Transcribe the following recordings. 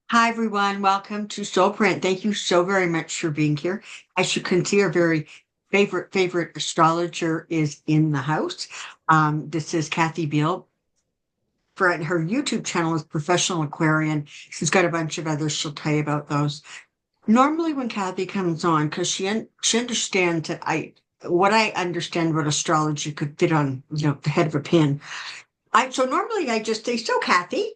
Hi, everyone. Welcome to Soulprint. Thank you so very much for being here. As you can see, our very favorite astrologer is in the house. This is Kathy B. For her YouTube channel is Professional Aquarian. She's got a bunch of others. She'll tell you about those. Normally, when Kathy comes on, because she understands that what I understand what astrology could fit on, the head of a pin. So normally I just say, so Kathy,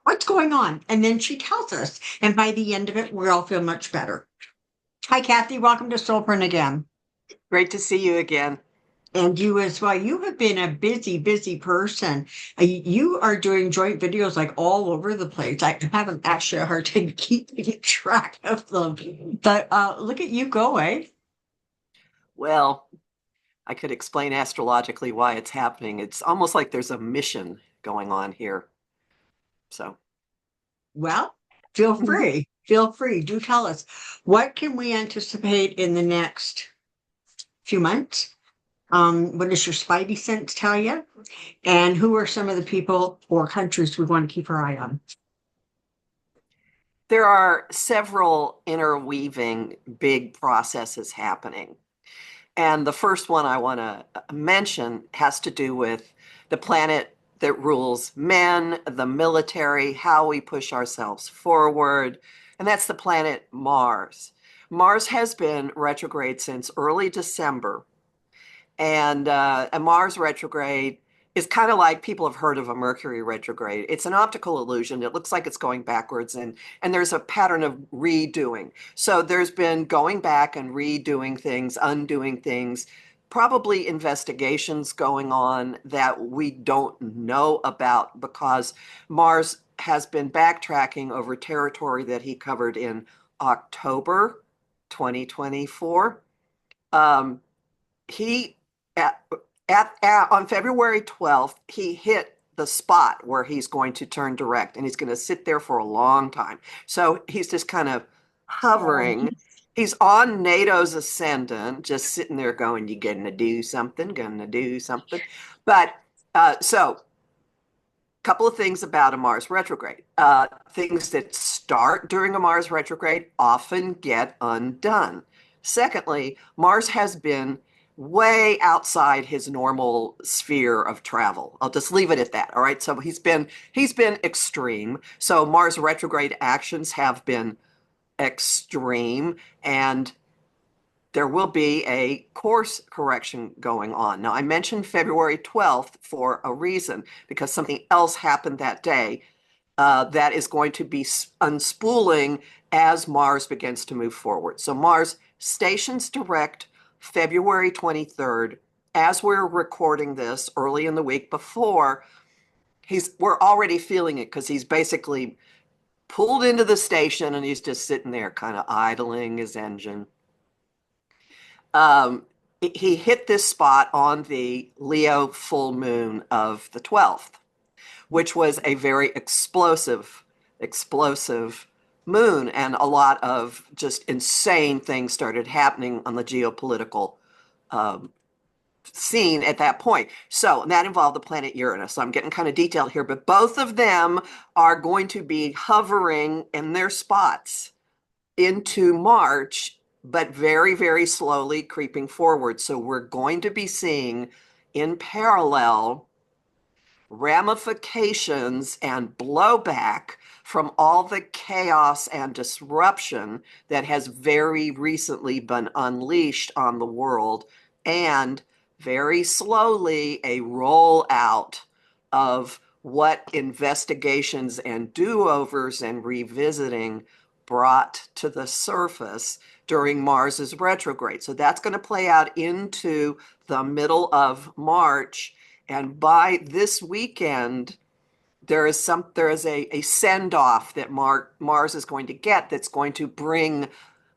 what's going on? And then she tells us. And by the end of it, we all feel much better. Hi, Kathy. Welcome to Soulprint again. Great to see you again. And you as well. You have been a busy person. You are doing joint videos like all over the place. I haven't actually a hard time keeping track of them. But look at you go, eh? Well, I could explain astrologically why it's happening. It's almost like there's a mission going on here. So, Well, feel free. Feel free. Do tell us. What can we anticipate in the next few months? What does your spidey sense tell you? And who are some of the people or countries we want to keep our eye on? there are several interweaving big processes happening. And the first one I want to mention has to do with the planet that rules men, the military, how we push ourselves forward. And that's the planet Mars. Mars has been retrograde since early December. And a Mars retrograde is kind of like people have heard of a Mercury retrograde. It's an optical illusion. It looks like it's going backwards, and there's a pattern of redoing. So there's been going back and redoing things, undoing things, probably investigations going on that we don't know about because Mars has been backtracking over territory that he covered in October 2024. He at, on February 12th, he hit the spot where he's going to turn direct and he's going to sit there for a long time. So he's just kind of hovering. He's on NATO's ascendant, just sitting there going, you gonna do something, gonna do something. But so couple of things about a Mars retrograde. Things that start during a Mars retrograde often get undone. Secondly, Mars has been way outside his normal sphere of travel. I'll just leave it at that. All right. So he's been extreme. So Mars retrograde actions have been extreme, and there will be a course correction going on. Now, I mentioned February 12th for a reason, because something else happened that day that is going to be unspooling as Mars begins to move forward. So Mars stations direct February 23rd. As we're recording this early in the week before, we're already feeling it because he's basically pulled into the station and he's just sitting there kind of idling his engine. He hit this spot on the Leo full moon of the 12th, which was a very explosive moon, and a lot of just insane things started happening on the geopolitical scene at that point. So that involved the planet Uranus. So I'm getting kind of detailed here, but both of them are going to be hovering in their spots into March, but very slowly creeping forward. So we're going to be seeing in parallel ramifications and blowback from all the chaos and disruption that has very recently been unleashed on the world, and very slowly a rollout of what investigations and do-overs and revisiting brought to the surface during Mars's retrograde. So that's going to play out into the middle of March. And by this weekend, there is a send-off that Mars is going to get that's going to bring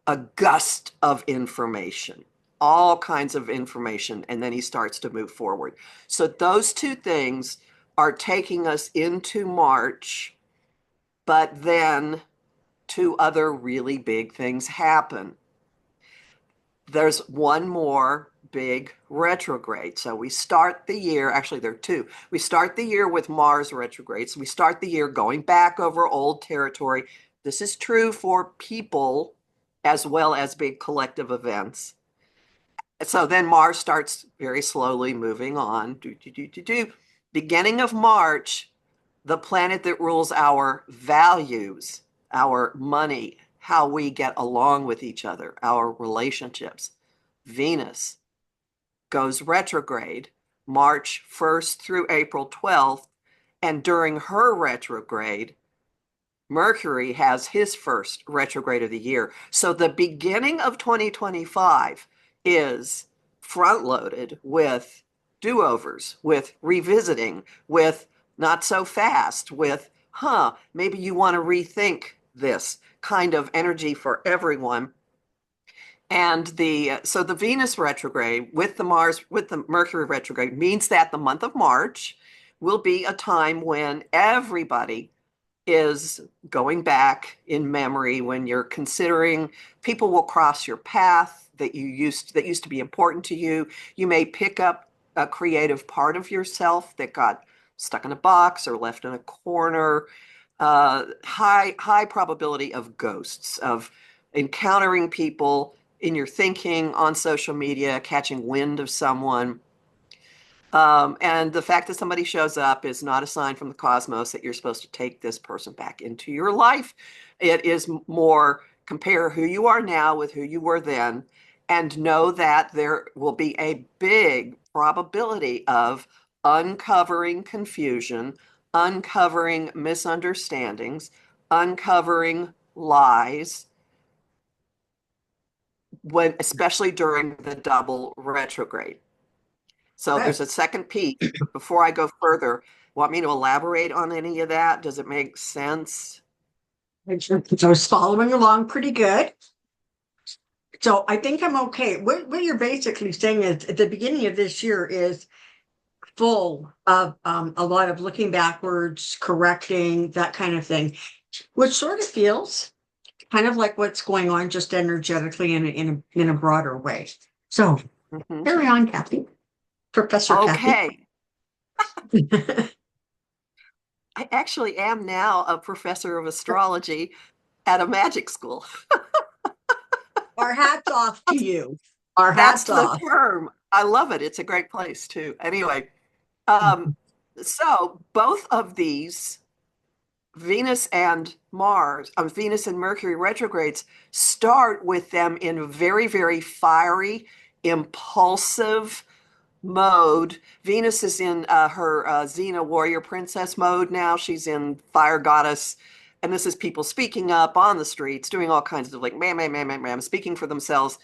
a gust of information, all kinds of information, and then he starts to move forward. So those two things are taking us into March, but then two other really big things happen. There's one more big retrograde. So we start the year, actually, there are two. We start the year with Mars retrograde. So we start the year going back over old territory. This is true for people as well as big collective events. So then Mars starts very slowly moving on. Beginning of March, the planet that rules our values, our money, how we get along with each other, our relationships, Venus, goes retrograde March 1st through April 12th. And during her retrograde, Mercury has his first retrograde of the year. So the beginning of 2025 is front loaded with do-overs, with revisiting, with not so fast, with, maybe you want to rethink this kind of energy for everyone. And so the Venus retrograde with the Mercury retrograde means that the month of March will be a time when everybody is going back in memory, when you're considering people will cross your path that used to be important to you. You may pick up a creative part of yourself that got stuck in a box or left in a corner. High probability of ghosts, of encountering people in your thinking, on social media, catching wind of someone. And the fact that somebody shows up is not a sign from the cosmos that you're supposed to take this person back into your life. It is more compare who you are now with who you were then, and know that there will be a big probability of uncovering confusion, uncovering misunderstandings, uncovering lies, especially during the double retrograde. So there's a second piece, but before I go further, want me to elaborate on any of that? Does it make sense? So I was following along pretty good. So I think I'm okay. What you're basically saying is at the beginning of this year is full of a lot of looking backwards, correcting, that kind of thing, which sort of feels kind of like what's going on just energetically in a broader way. So carry on, Kathy. Professor Okay. Kathy. I actually am now a professor of astrology at a magic school. Our hats off to you. Our That's hats the off. term. I love it. It's a great place too. Anyway, so both of these Venus and Venus and Mercury retrogrades start with them in very, very fiery, impulsive mode. Venus is in her Xena warrior princess mode now. She's in fire goddess. And this is people speaking up on the streets, doing all kinds of like, ma'am, speaking for themselves.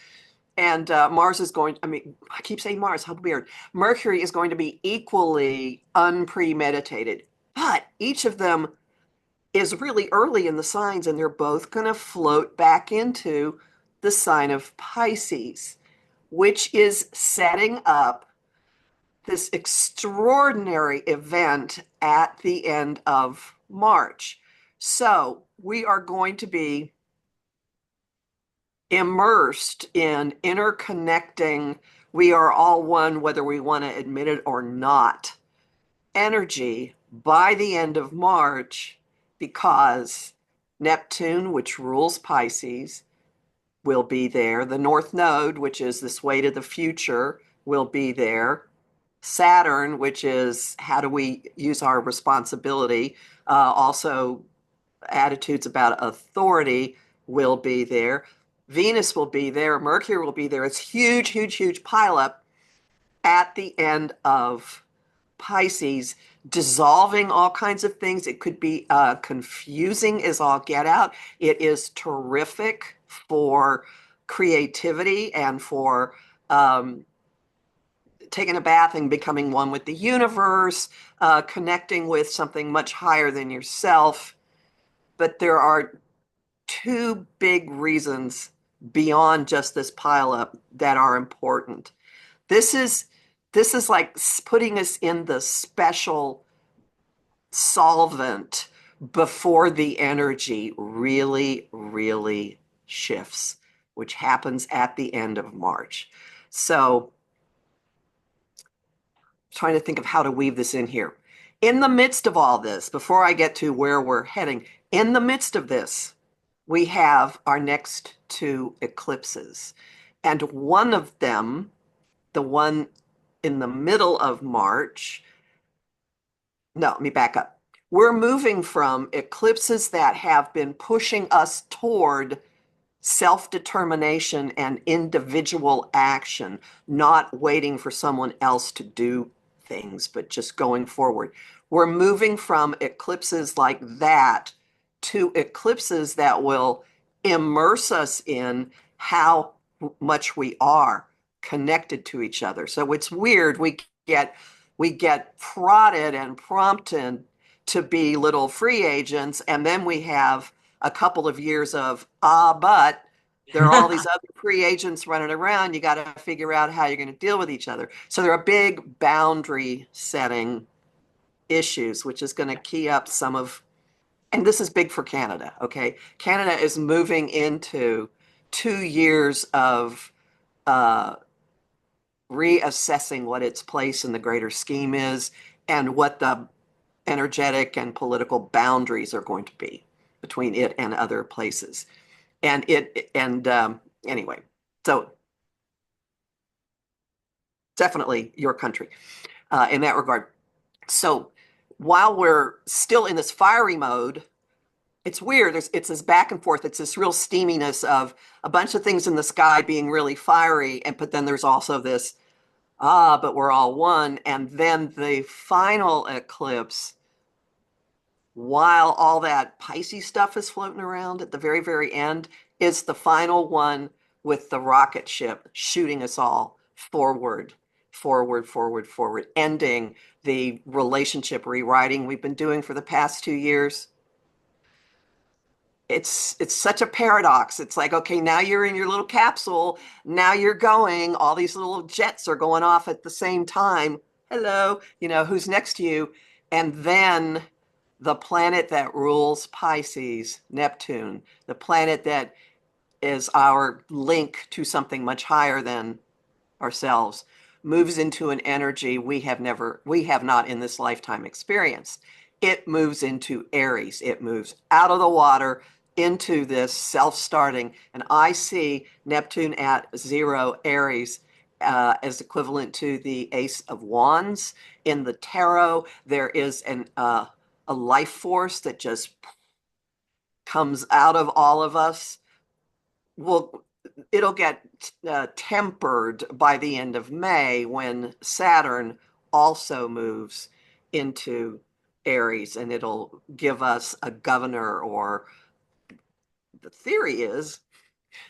And Mars is I keep saying Mars, how weird. Mercury is going to be equally unpremeditated. But each of them is really early in the signs, and they're both going to float back into the sign of Pisces, which is setting up this extraordinary event at the end of March. So we are going to be immersed in interconnecting, we are all one, whether we want to admit it or not, energy by the end of March, because Neptune, which rules Pisces, will be there. The North Node, which is this way to the future, will be there. Saturn, which is how do we use our responsibility, also attitudes about authority, will be there. Venus will be there. Mercury will be there. It's huge, huge, huge pileup at the end of Pisces, dissolving all kinds of things. It could be confusing as all get out. It is terrific for creativity and for taking a bath and becoming one with the universe, connecting with something much higher than yourself. But there are two big reasons beyond just this pileup that are important. This is like putting us in the special solvent before the energy really, really shifts, which happens at the end of March. So trying to think of how to weave this in here. In the midst of all this, before I get to where we're heading, in the midst of this, we have our next two eclipses. And one of them, the one in the middle of March, no, let me back up. We're moving from eclipses that have been pushing us toward self-determination and individual action, not waiting for someone else to do things, but just going forward. We're moving from eclipses like that to eclipses that will immerse us in how much we are connected to each other. So it's weird. We get prodded and prompted to be little free agents, and then we have a couple of years of but there are all these other free agents running around. You got to figure out how you're going to deal with each other. So there are big boundary setting issues, which is going to key up some of, and this is big for Canada. Okay, Canada is moving into 2 years of uh, reassessing what its place in the greater scheme is and what the energetic and political boundaries are going to be between it and other places. Anyway, so definitely your country in that regard. So while we're still in this fiery mode, it's weird. It's this back and forth. It's this real steaminess of a bunch of things in the sky being really fiery, but then there's also this but we're all one. And then the final eclipse, while all that Pisces stuff is floating around at the very, very end, is the final one with the rocket ship shooting us all forward, forward, forward, forward, ending the relationship rewriting we've been doing for the past 2 years. It's such a paradox. It's like, okay, now you're in your little capsule. Now you're going. All these little jets are going off at the same time. Hello, who's next to you? And then the planet that rules Pisces, Neptune, the planet that is our link to something much higher than ourselves, moves into an energy we have not in this lifetime experienced. It moves into Aries. It moves out of the water into this self-starting. And I see Neptune at 0 Aries as equivalent to the Ace of Wands. In the tarot, there is a life force that just comes out of all of us. Well, it'll get tempered by the end of May when Saturn also moves into Aries, and it'll give us a governor, or the theory is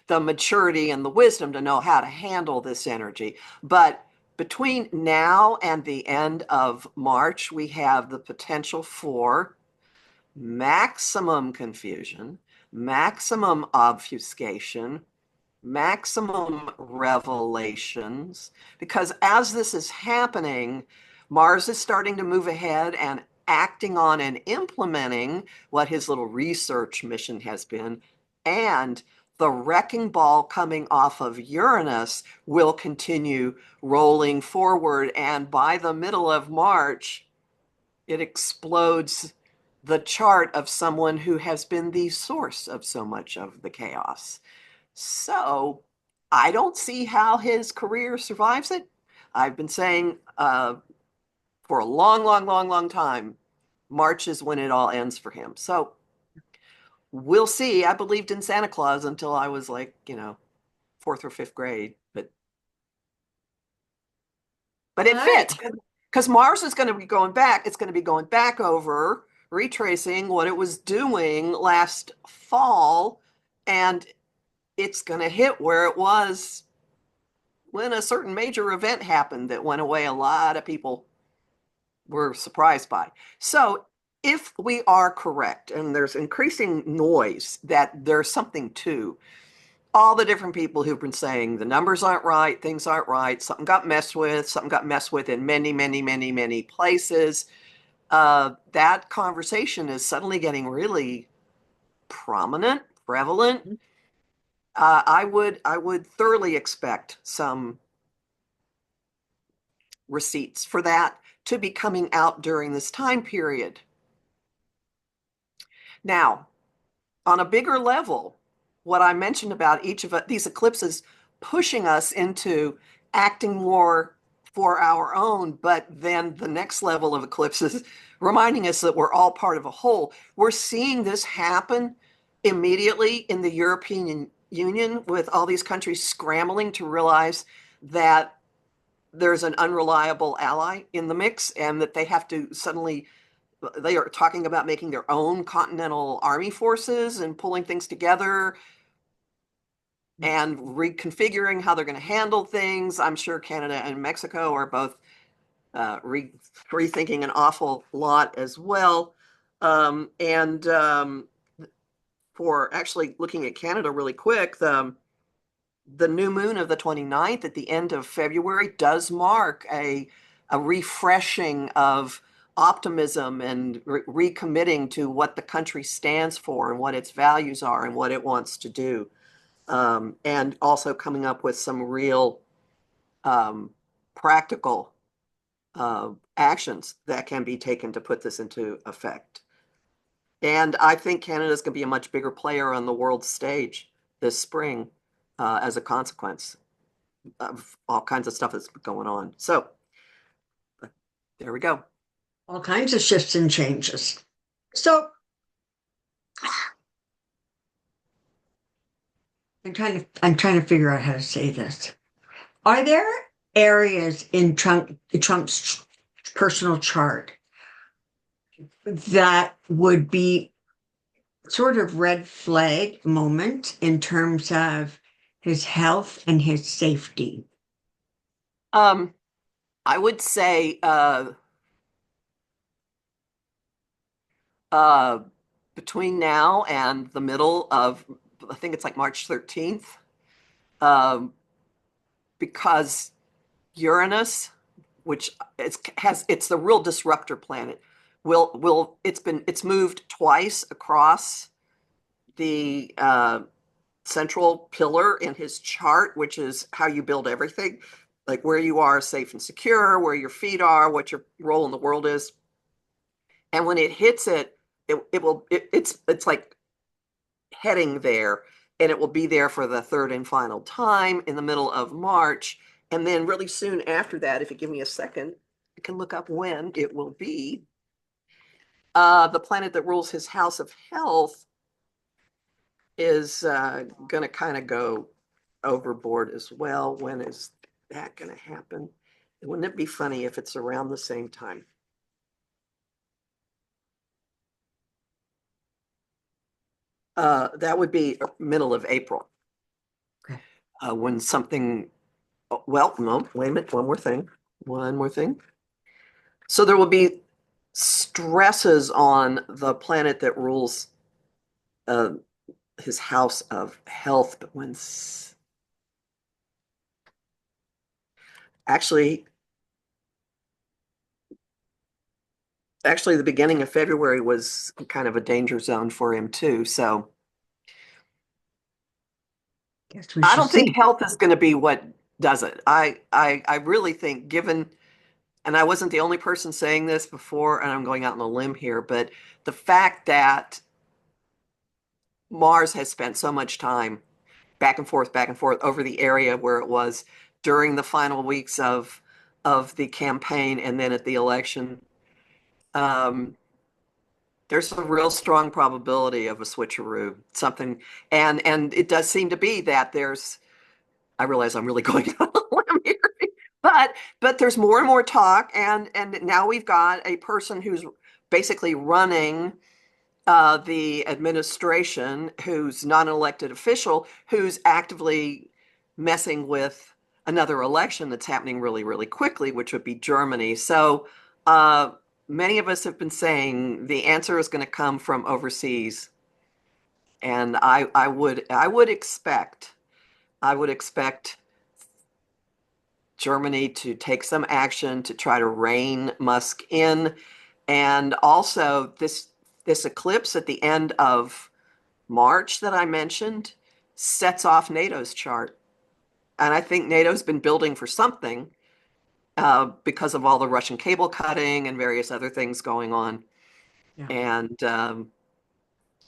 the maturity and the wisdom to know how to handle this energy. But between now and the end of March, we have the potential for maximum confusion, maximum obfuscation, maximum revelations, because as this is happening, Mars is starting to move ahead and acting on and implementing what his little research mission has been. And the wrecking ball coming off of Uranus will continue rolling forward. And by the middle of March, it explodes the chart of someone who has been the source of so much of the chaos. So I don't see how his career survives it. I've been saying for a long, long, long, long time, March is when it all ends for him. So we'll see. I believed in Santa Claus until I was like, fourth or fifth grade, but it fits because Mars is going to be going back. It's going to be going back over, retracing what it was doing last fall, and it's going to hit where it was when a certain major event happened that went away a lot of people were surprised by. So if we are correct, and there's increasing noise that there's something to all the different people who've been saying the numbers aren't right, things aren't right, something got messed with in many, many, many, many places, that conversation is suddenly getting really prominent, prevalent. I would thoroughly expect some receipts for that to be coming out during this time period. Now, on a bigger level, what I mentioned about each of these eclipses pushing us into acting more for our own, but then the next level of eclipses reminding us that we're all part of a whole. We're seeing this happen immediately in the European Union, with all these countries scrambling to realize that there's an unreliable ally in the mix, and that they have to suddenly, they are talking about making their own continental army forces and pulling things together and reconfiguring how they're going to handle things. I'm sure Canada and Mexico are both rethinking an awful lot as well. For actually looking at Canada really quick, the new moon of the 29th at the end of February does mark a refreshing of optimism and recommitting to what the country stands for and what its values are and what it wants to do. And also coming up with some real practical actions that can be taken to put this into effect. And I think Canada is going to be a much bigger player on the world stage this spring as a consequence of all kinds of stuff that's going on. So there we go. All kinds of shifts and changes. So I'm trying to figure out how to say this. Are there areas in Trump's personal chart that would be sort of red flag moment in terms of his health and his safety? I would say between now and the middle of, I think it's like March 13th, because Uranus, which it's the real disruptor planet, it's moved twice across the central pillar in his chart, which is how you build everything, like where you are safe and secure, where your feet are, what your role in the world is. And when it hits it's like heading there, and it will be there for the third and final time in the middle of March. And then really soon after that, if you give me a second, I can look up when it will be. The planet that rules his house of health is going to kind of go overboard as well. When is that going to happen? Wouldn't it be funny if it's around the same time? That would be middle of April. Okay. When something, well, no, wait a minute, one more thing. So there will be stresses on the planet that rules his house of health, but actually the beginning of February was kind of a danger zone for him too. So I don't think health is going to be what does it. I really think, given, and I wasn't the only person saying this before, and I'm going out on a limb here, but the fact that Mars has spent so much time back and forth over the area where it was during the final weeks of the campaign and then at the election, there's a real strong probability of a switcheroo, something, and it does seem to be that there's, I realize I'm really going on a limb here, but there's more and more talk, and now we've got a person who's basically running the administration, who's not an elected official, who's actively messing with another election that's happening really, really quickly, which would be Germany. So many of us have been saying the answer is going to come from overseas. And I would expect Germany to take some action to try to rein Musk in. And also this eclipse at the end of March that I mentioned sets off NATO's chart. And I think NATO's been building for something because of all the Russian cable cutting and various other things going on. Yeah. And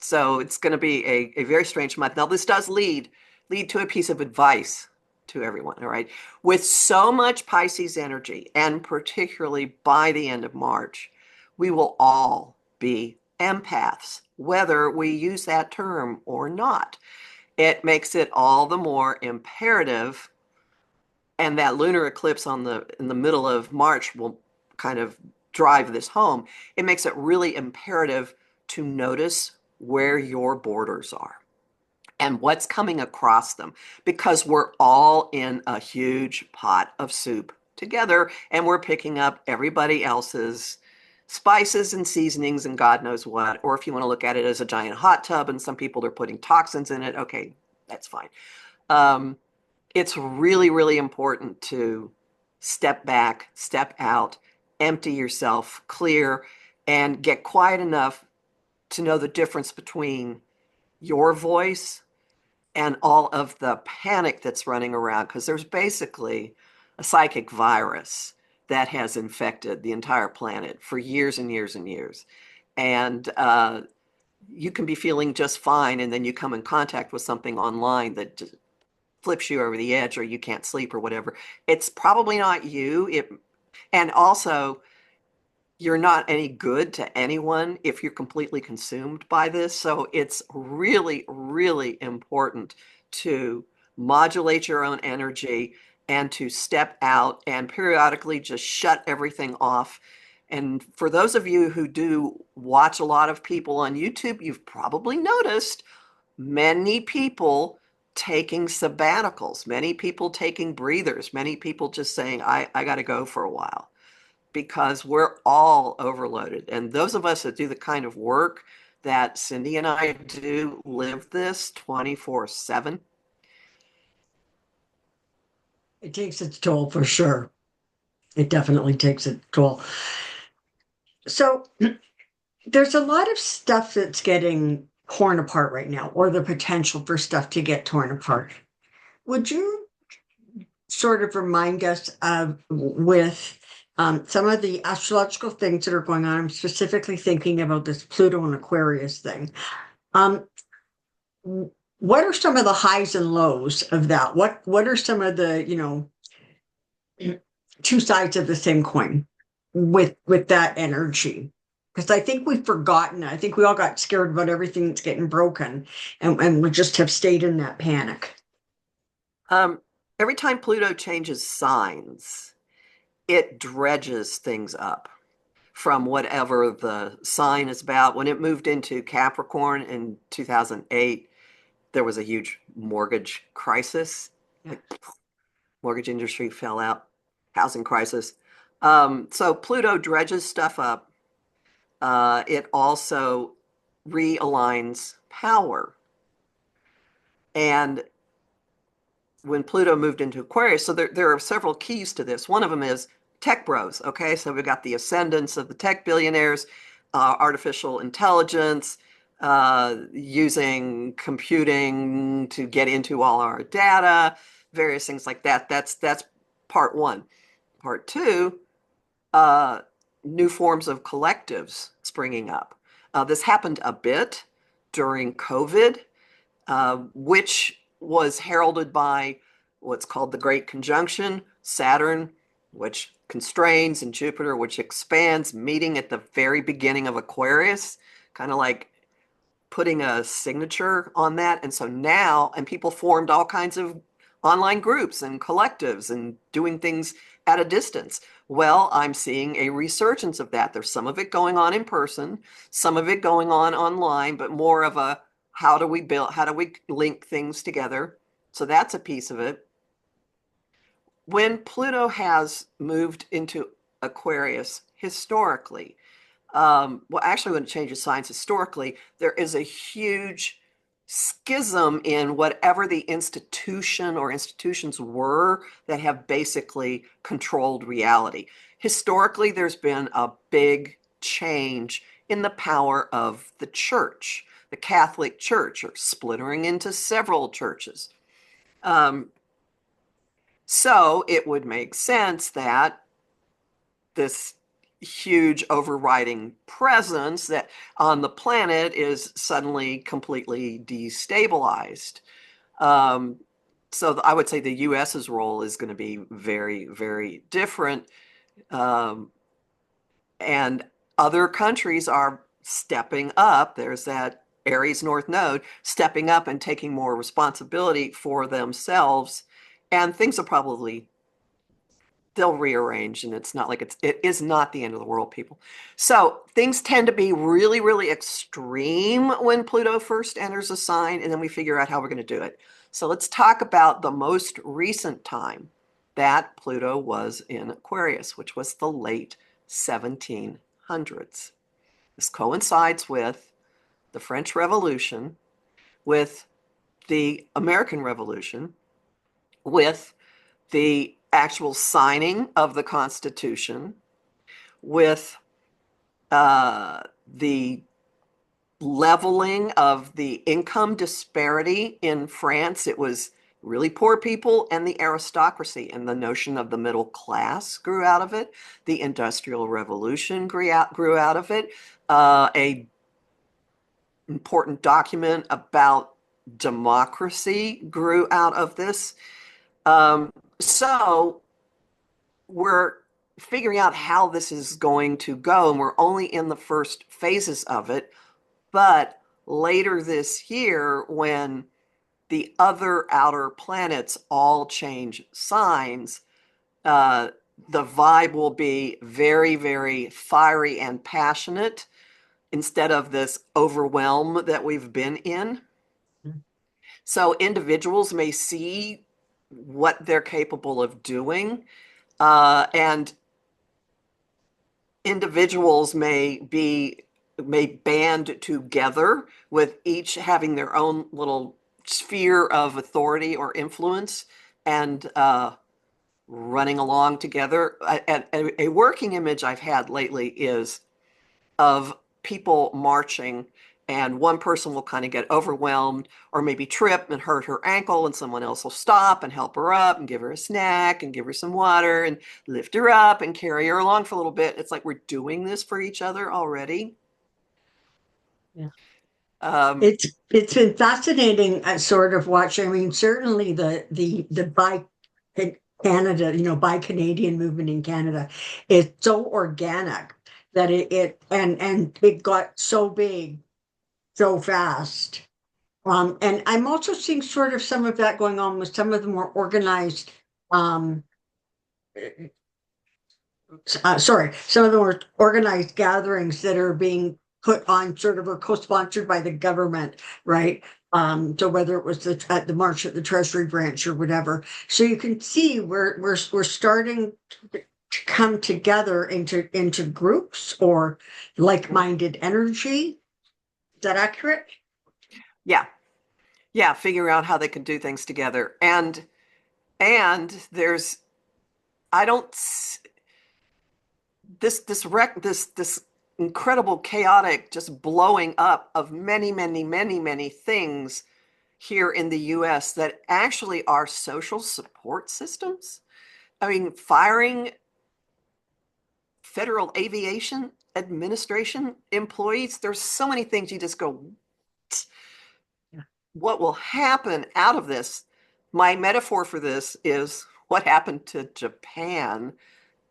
So it's going to be a very strange month. Now, this does lead to a piece of advice to everyone, all right? With so much Pisces energy, and particularly by the end of March, we will all be empaths, whether we use that term or not. It makes it all the more imperative, and that lunar eclipse in the middle of March will kind of drive this home. It makes it really imperative to notice where your borders are and what's coming across them, because we're all in a huge pot of soup together, and we're picking up everybody else's spices and seasonings and God knows what. Or if you want to look at it as a giant hot tub and some people are putting toxins in it, okay, that's fine. It's really, really important to step back, step out, empty yourself, clear, and get quiet enough to know the difference between your voice and all of the panic that's running around, because there's basically a psychic virus that has infected the entire planet for years and years and years. And you can be feeling just fine, and then you come in contact with something online that just flips you over the edge, or you can't sleep or whatever. It's probably not you. And also, you're not any good to anyone if you're completely consumed by this. So it's really, really important to modulate your own energy and to step out and periodically just shut everything off. And for those of you who do watch a lot of people on YouTube, you've probably noticed many people taking sabbaticals, many people taking breathers, many people just saying, I got to go for a while, because we're all overloaded. And those of us that do the kind of work that Cyndy and I do live this 24/7. It takes its toll for sure. It definitely takes its toll. So there's a lot of stuff that's getting torn apart right now, or the potential for stuff to get torn apart. Would you sort of remind us of with some of the astrological things that are going on? I'm specifically thinking about this Pluto and Aquarius thing. Um, what are some of the highs and lows of that? What are some of the, two sides of the same coin with that energy? Because I think we've forgotten. I think we all got scared about everything that's getting broken, and we just have stayed in that panic. Every time Pluto changes signs, it dredges things up from whatever the sign is about. When it moved into Capricorn in 2008, there was a huge mortgage crisis. Yeah. Mortgage industry fell out, housing crisis. So Pluto dredges stuff up. It also realigns power. And when Pluto moved into Aquarius, so there are several keys to this. One of them is tech bros. Okay, so we've got the ascendance of the tech billionaires, artificial intelligence, using computing to get into all our data, various things like that. That's part one. Part two, new forms of collectives springing up. This happened a bit during COVID, which was heralded by what's called the Great Conjunction, Saturn, which constrains, and Jupiter, which expands, meeting at the very beginning of Aquarius, kind of like putting a signature on that. And so now, and people formed all kinds of online groups and collectives and doing things at a distance. Well, I'm seeing a resurgence of that. There's some of it going on in person, some of it going on online, but more of a how do we link things together? So that's a piece of it. When Pluto has moved into Aquarius historically, well, actually, when it changes signs historically, there is a huge schism in whatever the institution or institutions were that have basically controlled reality. Historically, there's been a big change in the power of the church. The Catholic Church, or splintering into several churches. So it would make sense that this huge overriding presence that on the planet is suddenly completely destabilized. So I would say the US's role is going to be very, very different. Um, and other countries are stepping up. There's that Aries North Node stepping up and taking more responsibility for themselves. And things will probably they'll rearrange, and it's not like it is not the end of the world, people. So things tend to be really, really extreme when Pluto first enters a sign, and then we figure out how we're going to do it. So let's talk about the most recent time that Pluto was in Aquarius, which was the late 1700s. This coincides with the French Revolution, with the American Revolution, with the actual signing of the Constitution, with the leveling of the income disparity in France. It was really poor people and the aristocracy, and the notion of the middle class grew out of it. The Industrial Revolution grew out of it. A important document about democracy grew out of this. So we're figuring out how this is going to go, and we're only in the first phases of it. But later this year, when the other outer planets all change signs, the vibe will be very, very fiery and passionate instead of this overwhelm that we've been in. So individuals may see what they're capable of doing, and individuals may band together with each having their own little sphere of authority or influence and running along together. A working image I've had lately is of people marching, and one person will kind of get overwhelmed or maybe trip and hurt her ankle, and someone else will stop and help her up and give her a snack and give her some water and lift her up and carry her along for a little bit. It's like we're doing this for each other already. Yeah. Um, It's been fascinating sort of watching. I mean, certainly the by Canada, by Canadian movement in Canada is so organic that and it got so big so fast. And I'm also seeing sort of some of that going on with some of the more organized, um, some of the more organized gatherings that are being put on sort of or co-sponsored by the government, right? So whether it was at the March at the Treasury branch or whatever, so you can see we're starting to come together into groups or like-minded energy. Is that accurate? yeah, yeah, figure out how they can do things together. And there's I don't this incredible chaotic just blowing up of many, many, many, many things here in the US that actually are social support systems. I mean, firing Federal Aviation Administration employees, there's so many things you just go, what will happen out of this? My metaphor for this is what happened to Japan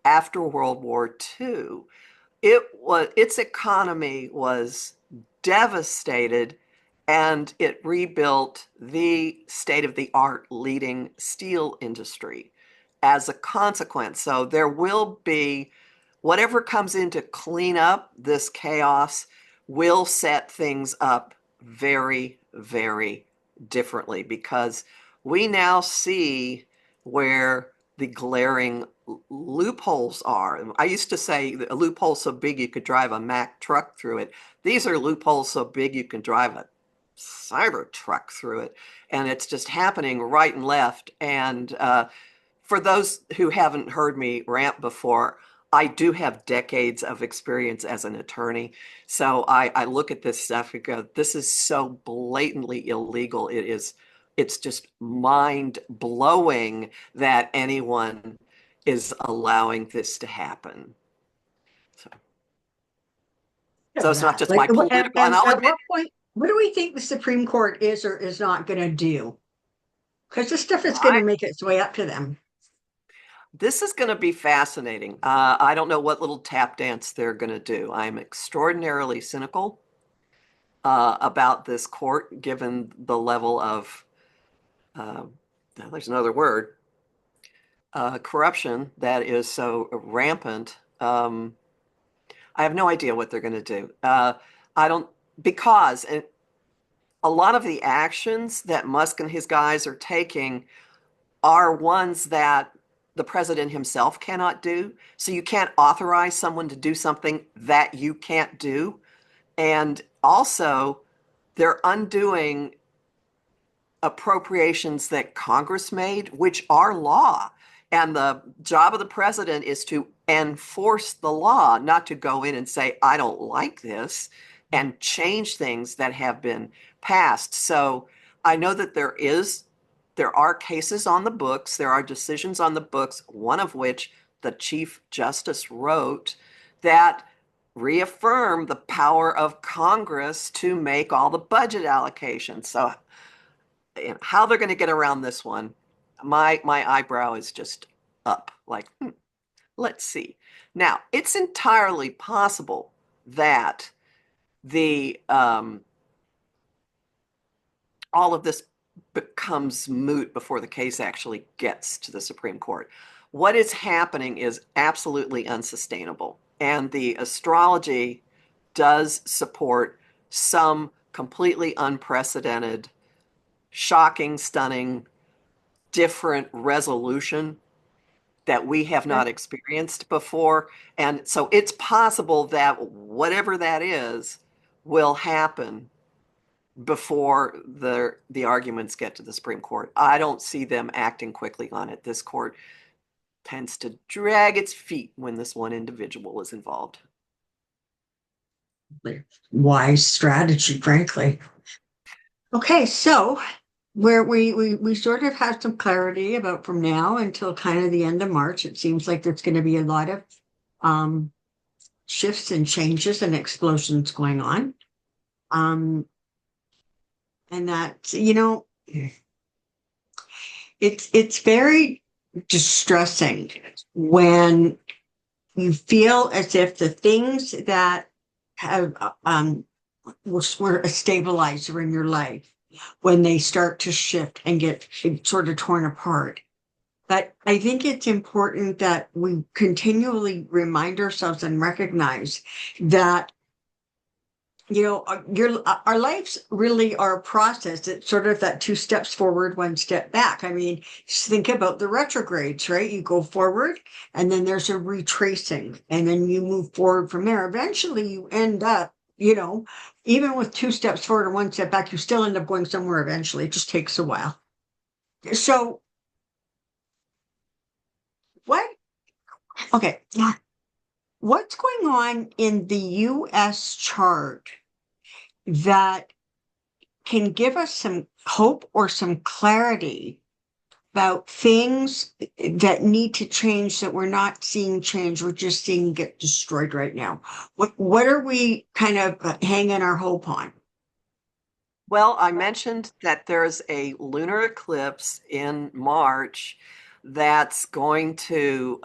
after World War II. Its economy was devastated, and it rebuilt the state-of-the-art leading steel industry as a consequence. So there will be whatever comes in to clean up this chaos will set things up very, very differently, because we now see where the glaring loopholes are. I used to say a loophole so big you could drive a Mack truck through it. These are loopholes so big you can drive a cyber truck through it. And it's just happening right and left. And for those who haven't heard me rant before, I do have decades of experience as an attorney. So I look at this stuff and go, this is so blatantly illegal. It's just mind blowing that anyone is allowing this to happen. So So it's not that. just Like, my political, and and I'll at admit, what point, what do we think the Supreme Court is or is not going to do? Because this stuff is going to make its way up to them. this is going to be fascinating. I don't know what little tap dance they're going to do. I'm extraordinarily cynical about this court, given the level of, uh, there's another word, corruption that is so rampant. I have no idea what they're going to do. I don't, because a lot of the actions that Musk and his guys are taking are ones that the president himself cannot do. So you can't authorize someone to do something that you can't do. And also, they're undoing appropriations that Congress made, which are law. And the job of the president is to enforce the law, not to go in and say, I don't like this, and change things that have been passed. So I know that there are cases on the books, there are decisions on the books, one of which the Chief Justice wrote that reaffirm the power of Congress to make all the budget allocations. So how they're going to get around this one, my eyebrow is just up. Like, let's see. Now, it's entirely possible that the all of this becomes moot before the case actually gets to the Supreme Court. What is happening is absolutely unsustainable, and the astrology does support some completely unprecedented, shocking, stunning, different resolution that we have not experienced before. And so it's possible that whatever that is will happen before the arguments get to the Supreme Court. I don't see them acting quickly on it. This court tends to drag its feet when this one individual is involved. Wise strategy, frankly. Okay, so where we sort of have some clarity about from now until kind of the end of March, it seems like there's going to be a lot of um, shifts and changes and explosions going on. And that, it's very distressing when you feel as if the things that have were a stabilizer in your life, when they start to shift and get sort of torn apart. But I think it's important that we continually remind ourselves and recognize that our lives really are a process. It's sort of that two steps forward, one step back. I mean, just think about the retrogrades, right? You go forward and then there's a retracing and then you move forward from there. Eventually you end up, even with two steps forward and one step back, you still end up going somewhere eventually. It just takes a while. So what, okay, what's going on in the US chart that can give us some hope or some clarity about things that need to change that we're not seeing change, we're just seeing get destroyed right now? What are we kind of hanging our hope on? Well, I mentioned that there's a lunar eclipse in March that's going to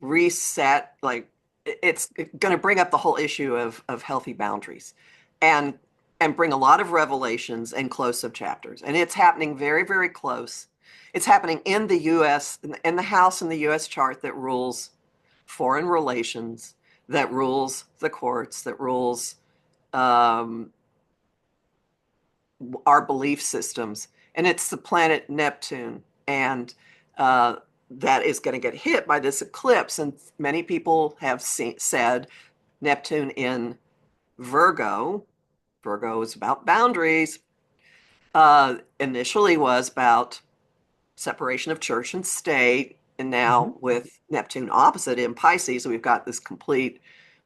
reset, like it's going to bring up the whole issue of healthy boundaries and bring a lot of revelations and close-up chapters. And it's happening very, very close. It's happening in the US, in the house in the US chart that rules foreign relations, that rules the courts, that rules um, our belief systems. And it's the planet Neptune. And that is going to get hit by this eclipse. And many people have said Neptune in Virgo, Virgo is about boundaries, initially was about separation of church and state. And now with Neptune opposite in Pisces, we've got this complete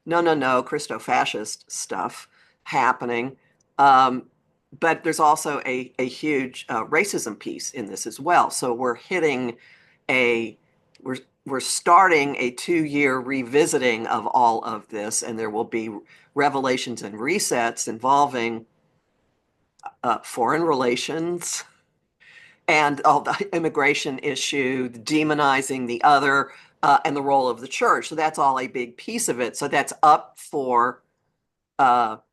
no, Christo-fascist stuff happening. But there's also a huge racism piece in this as well. So we're hitting we're we're starting a 2-year revisiting of all of this, and there will be revelations and resets involving foreign relations and all the immigration issue, demonizing the other, and the role of the church. So that's all a big piece of it. So that's up for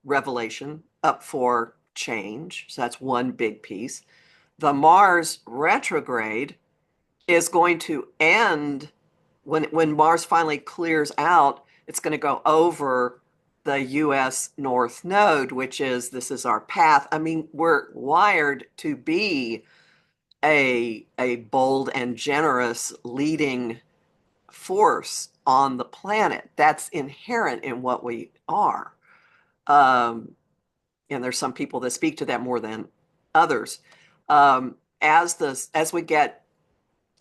revelation, up for change. So that's one big piece. The Mars retrograde is going to end when Mars finally clears out. It's going to go over the US North Node, which is this is our path. I mean, we're wired to be a bold and generous leading force on the planet. That's inherent in what we are. And there's some people that speak to that more than others. As we get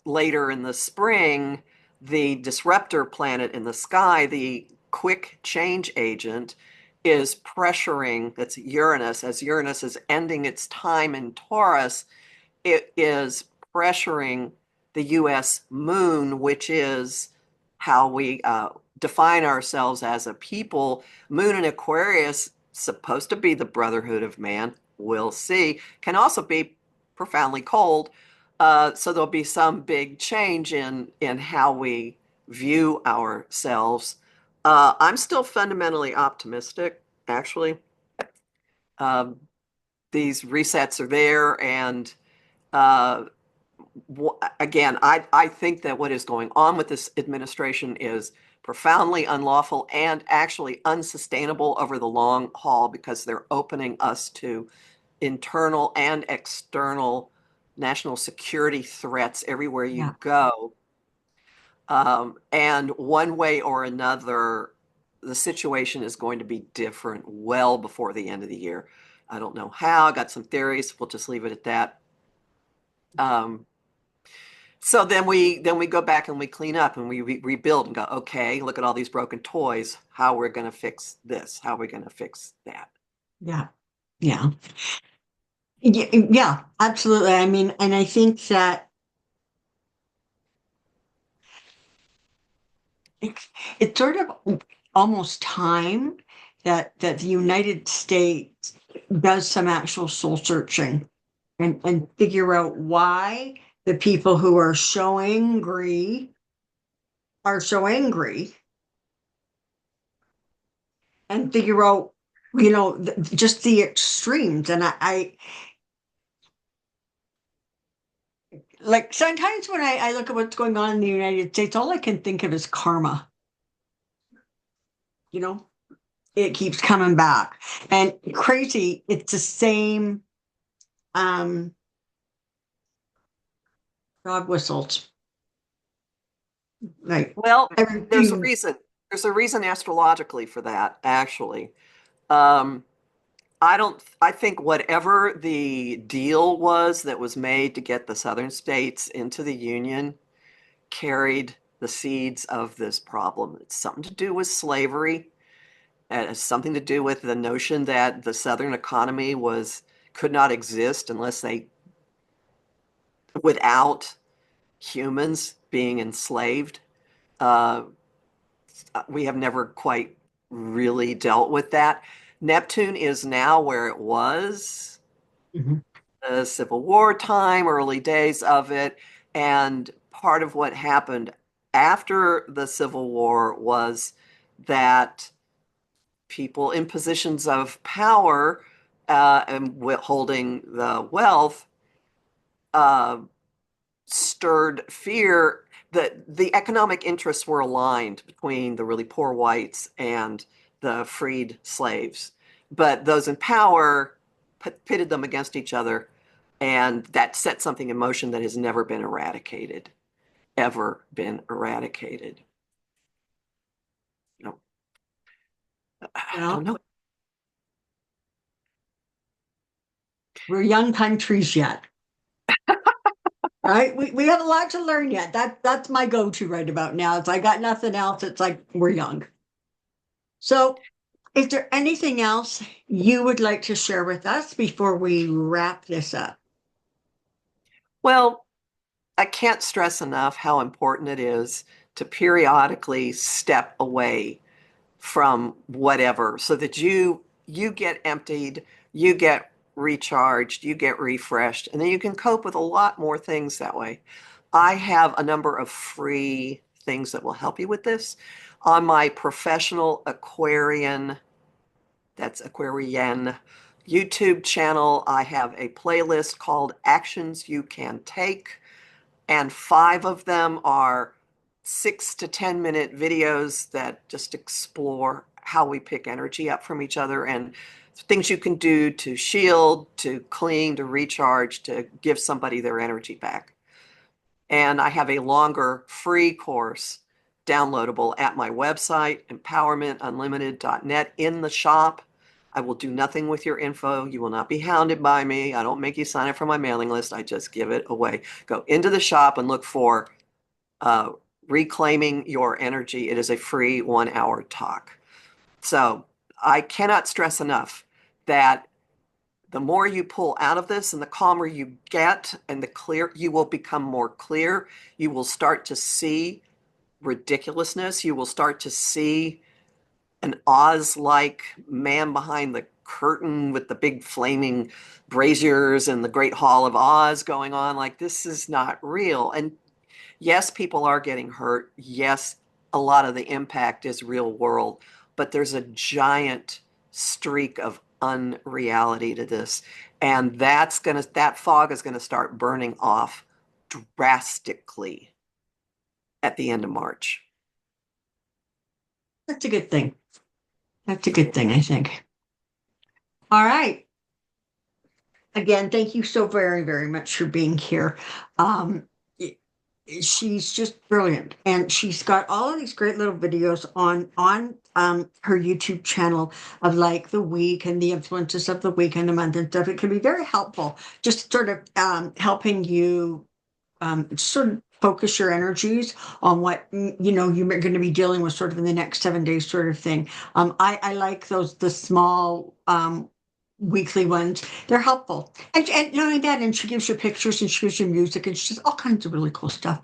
later in the spring, the disruptor planet in the sky, the quick change agent, is pressuring, that's Uranus. As Uranus is ending its time in Taurus, it is pressuring the US moon, which is how we define ourselves as a people. Moon in Aquarius, supposed to be the brotherhood of man, we'll see, can also be profoundly cold. So there'll be some big change in how we view ourselves. I'm still fundamentally optimistic, actually. These resets are there, and again, I think that what is going on with this administration is profoundly unlawful and actually unsustainable over the long haul, because they're opening us to internal and external national security threats everywhere you Yeah. go. And one way or another, the situation is going to be different well before the end of the year. I don't know how. I got some theories. We'll just leave it at that. So then we go back and we clean up and we rebuild and go, okay, look at all these broken toys. How we're going to fix this? How are we going to fix that? Yeah. Yeah. Yeah, absolutely. I mean, and I think that it's sort of almost time that the United States does some actual soul searching and figure out why the people who are so angry, and figure out, just the extremes. And I like sometimes when I look at what's going on in the United States, all I can think of is karma. You know, it keeps coming back. And crazy, it's the same um dog whistles. Like Well, there's a everything. reason. There's a reason astrologically for that, actually. Um, I think whatever the deal was that was made to get the southern states into the Union carried the seeds of this problem. It's something to do with slavery. It has something to do with the notion that the southern economy could not exist without humans being enslaved. Uh, we have never quite really dealt with that. Neptune is now where it was, Mhm. the Civil War time, early days of it. And part of what happened after the Civil War was that people in positions of power and holding the wealth uh, stirred fear that the economic interests were aligned between the really poor whites and the freed slaves. But those in power pitted them against each other, and that set something in motion that has never been eradicated, ever been eradicated. You know, I don't Well, know. we're young countries yet. Right? We have a lot to learn yet. That's my go-to right about now. It's I got nothing else. It's like we're young. So is there anything else you would like to share with us before we wrap this up? Well, I can't stress enough how important it is to periodically step away from whatever so that you get emptied, you get recharged, you get refreshed, and then you can cope with a lot more things that way. I have a number of free things that will help you with this. On my professional Aquarian, that's Aquarian YouTube channel, I have a playlist called Actions You Can Take, and 5 of them are 6 to 10-minute videos that just explore how we pick energy up from each other and things you can do to shield, to clean, to recharge, to give somebody their energy back. And I have a longer free course downloadable at my website, empowermentunlimited.net, in the shop. I will do nothing with your info. You will not be hounded by me. I don't make you sign up for my mailing list. I just give it away. Go into the shop and look for Reclaiming Your Energy. It is a free 1-hour talk. So I cannot stress enough that the more you pull out of this and the calmer you get and the clear, you will become more clear. You will start to see ridiculousness. You will start to see an Oz-like man behind the curtain with the big flaming braziers and the Great Hall of Oz going on. Like, this is not real. And yes, people are getting hurt. Yes, a lot of the impact is real world, but there's a giant streak of unreality to this. And that fog is going to start burning off drastically at the end of March. That's a good thing. That's a good thing, I think. All right. Again, thank you so very, very much for being here. Um, she's just brilliant, and she's got all of these great little videos on her YouTube channel of like the week and the influences of the week and the month and stuff. It can be very helpful, just sort of helping you sort of focus your energies on what you're going to be dealing with sort of in the next 7 days, sort of thing. I like the small weekly ones. They're helpful, and not only that, and she gives you pictures and she gives you music and she does all kinds of really cool stuff.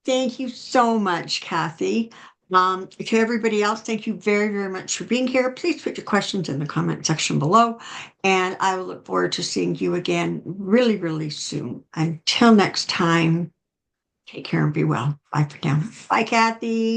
Thank you so much, Kathy. To everybody else, thank you very, very much for being here. Please put your questions in the comment section below, and I will look forward to seeing you again really, really soon. Until next time, take care and be well. Bye for now. Bye, Kathy.